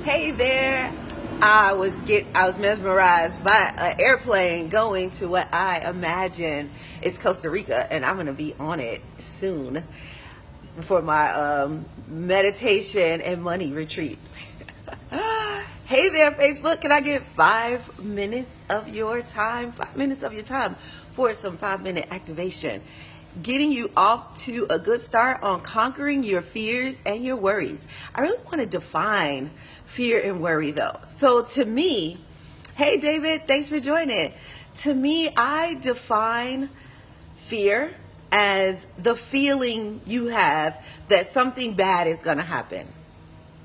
Hey there. I was mesmerized by an airplane going to what I imagine is Costa Rica, and I'm gonna be on it soon for my meditation and money retreat. Hey there, Facebook. Can I get 5 minutes of your time? 5 minutes of your time for some 5 minute activation. Getting you off to a good start on conquering your fears and your worries. I really want to define fear and worry though. So to me, hey David, thanks for joining. To me, I define fear as the feeling you have that something bad is going to happen.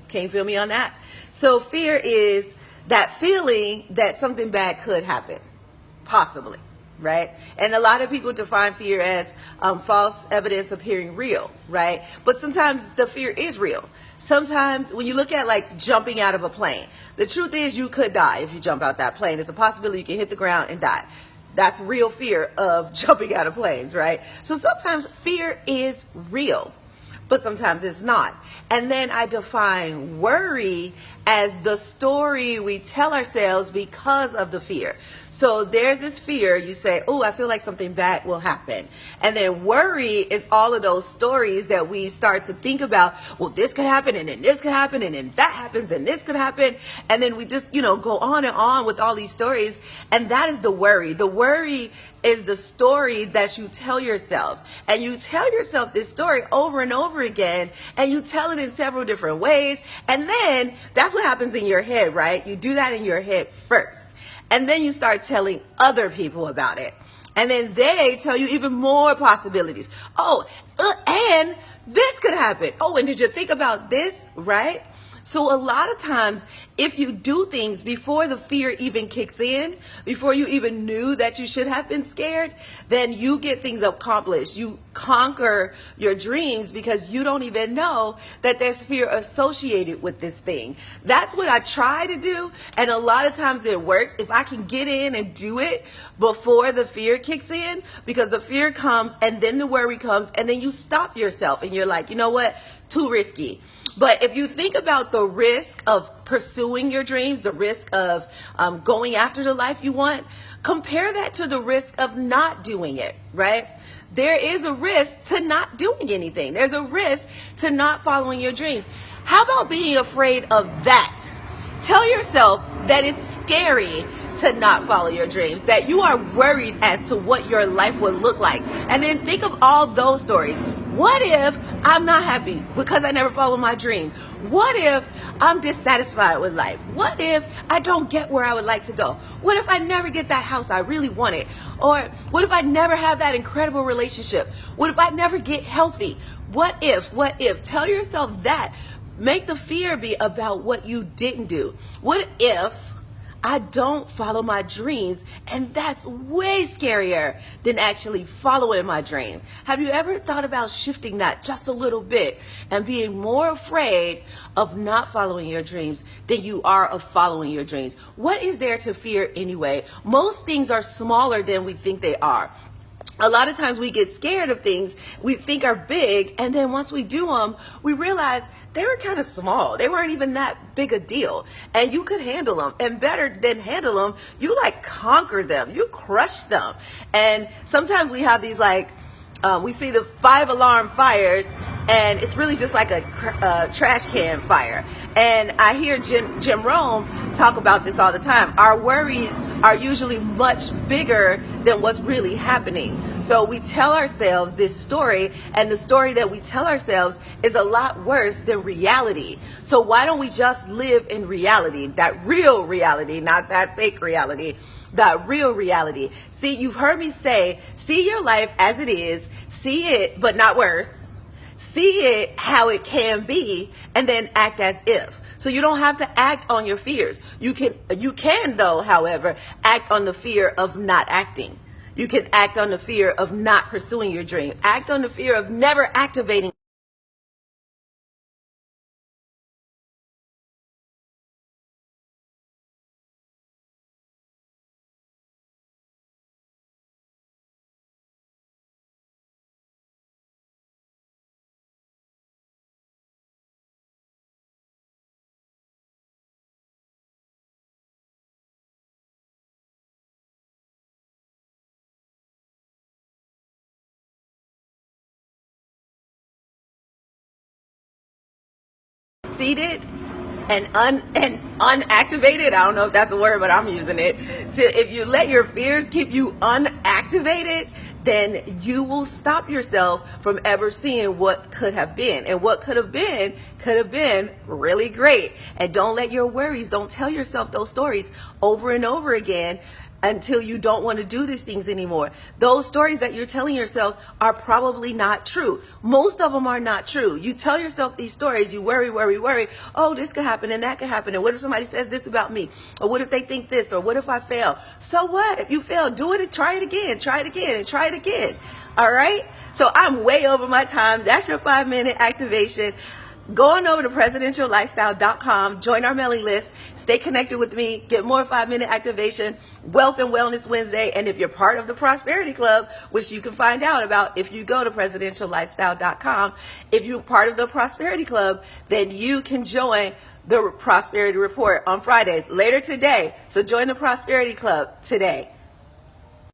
Can you feel me on that? So fear is that feeling that something bad could happen, possibly, right? And a lot of people define fear as false evidence appearing real, right? But sometimes the fear is real. Sometimes when you look at like jumping out of a plane, the truth is you could die if you jump out that plane. There's a possibility you can hit the ground and die. That's real fear of jumping out of planes, right? So sometimes fear is real, but sometimes it's not. And then I define worry as the story we tell ourselves because of the fear. So there's this fear, you say, oh, I feel like something bad will happen. And then worry is all of those stories that we start to think about, well, this could happen, and then this could happen, and then that happens, and this could happen. And then we just, go on and on with all these stories. And that is the worry. The worry is the story that you tell yourself. And you tell yourself this story over and over again, and you tell it in several different ways. And then that's what happens in your head, right? You do that in your head first. And then you start telling other people about it. And then they tell you even more possibilities. Oh, and this could happen. Oh, and did you think about this, right? So a lot of times, if you do things before the fear even kicks in, before you even knew that you should have been scared, then you get things accomplished. You conquer your dreams because you don't even know that there's fear associated with this thing. That's what I try to do. And a lot of times it works. If I can get in and do it before the fear kicks in, because the fear comes and then the worry comes and then you stop yourself and you're like, you know what? Too risky. But if you think about the risk of pursuing your dreams, the risk of going after the life you want, compare that to the risk of not doing it, right? There is a risk to not doing anything. There's a risk to not following your dreams. How about being afraid of that? Tell yourself that it's scary to not follow your dreams, that you are worried as to what your life would look like. And then think of all those stories. What if I'm not happy because I never follow my dream? What if I'm dissatisfied with life? What if I don't get where I would like to go? What if I never get that house I really wanted? Or what if I never have that incredible relationship? What if I never get healthy? What if? Tell yourself that. Make the fear be about what you didn't do. What if I don't follow my dreams? And that's way scarier than actually following my dream. Have you ever thought about shifting that just a little bit and being more afraid of not following your dreams than you are of following your dreams? What is there to fear anyway? Most things are smaller than we think they are. A lot of times we get scared of things we think are big, and then once we do them, we realize they were kind of small. They weren't even that big a deal, and you could handle them. And better than handle them, you like conquer them, you crush them. And sometimes we have these we see the 5 alarm fires, and it's really just like a trash can fire. And I hear Jim Rohn talk about this all the time. Our worries are usually much bigger than what's really happening. So we tell ourselves this story, and the story that we tell ourselves is a lot worse than reality. So why don't we just live in reality, that real reality, not that fake reality? That real reality. See, you've heard me say, see your life as it is, see it, but not worse. See it how it can be, and then act as if. So you don't have to act on your fears. You can though, however, act on the fear of not acting. You can act on the fear of not pursuing your dream. Act on the fear of never activating seated and unactivated, I don't know if that's a word, but I'm using it. So if you let your fears keep you unactivated, then you will stop yourself from ever seeing what could have been. And what could have been really great. And don't let your worries, don't tell yourself those stories over and over again until you don't want to do these things anymore. Those stories that you're telling yourself are probably not true. Most of them are not true. You tell yourself these stories, you worry. Oh, this could happen and that could happen. And what if somebody says this about me? Or what if they think this? Or what if I fail? So what? If you fail, do it and try it again and try it again. All right? So I'm way over my time. That's your 5-minute activation. Go on over to presidentiallifestyle.com, join our mailing list, stay connected with me, get more 5-minute activation, Wealth and Wellness Wednesday. And if you're part of the Prosperity Club, which you can find out about if you go to presidentiallifestyle.com, if you're part of the Prosperity Club, then you can join the Prosperity Report on Fridays later today. So join the Prosperity Club today.